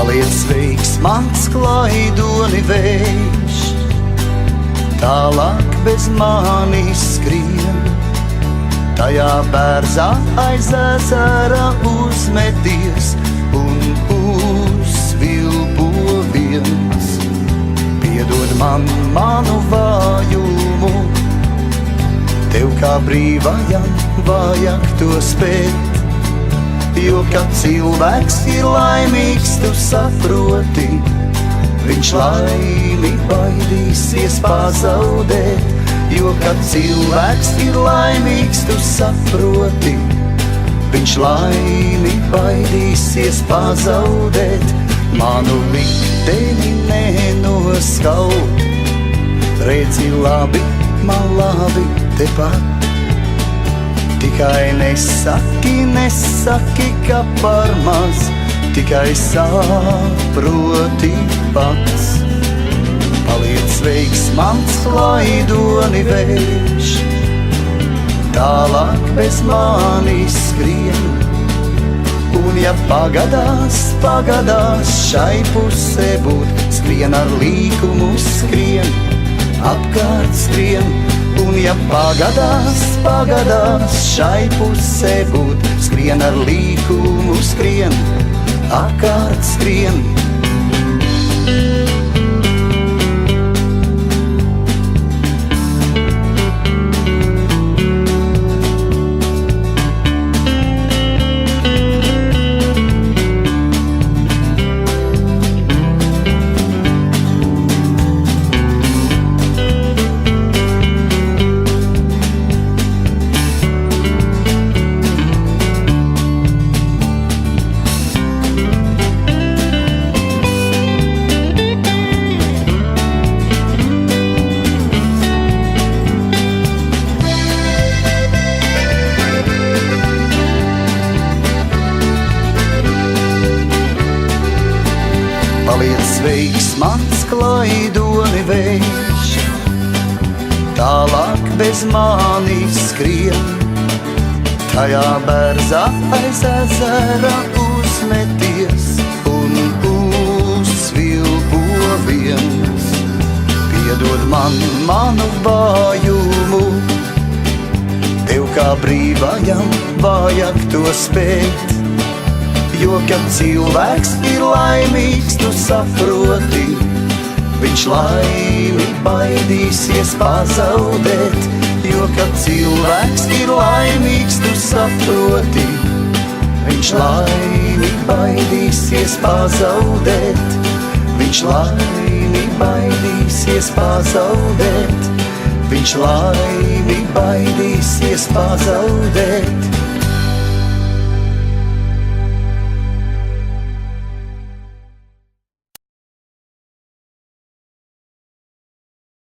Paliec sveiks mans klaidoni vējš, tālāk bez manis skrien. Tajā bērzā aiz ezera uzmeties un uzvilpo viens. Piedod man manu vājumu, tev kā brīvajam vajag to spēt. Jo kad cilvēks ir laimīgs, tu saproti, viņš laimi baidīsies pazaudēt. Jo kad cilvēks ir laimīgs, tu saproti, viņš laimi baidīsies pazaudēt. Manu likteni nenoskaut, redzi labi, man labi tepat. Tikai nesaki, ka par maz, tikai saproti pats. Paliec sveiks mans klaidoni vējš, tālāk bez manis skrien. Un ja pagadās šai pusē būt, skrien ar līkumu skrien, apkārt skrien. Un ja pagadās šai pusē būt, skrien ar līkumu skrien, apkārt skrien. Paliec sveiks mans klaidoni vējš, tālāk bez manis skrien. Tajā bērzā aiz ezera uzmeties un uzvilpo viens. Piedod man manu vājumu, tev kā brīvajam vajag to spēt. Jo kad cilvēks ir laimīgs, tu saproti, viņš laimi baidīsies pazaudēt. Jo kad cilvēks ir laimīgs, tu saproti, viņš laimi baidīsies pazaudēt. Viņš laimi baidīsies pazaudēt. Viņš laimi baidīsies pazaudēt.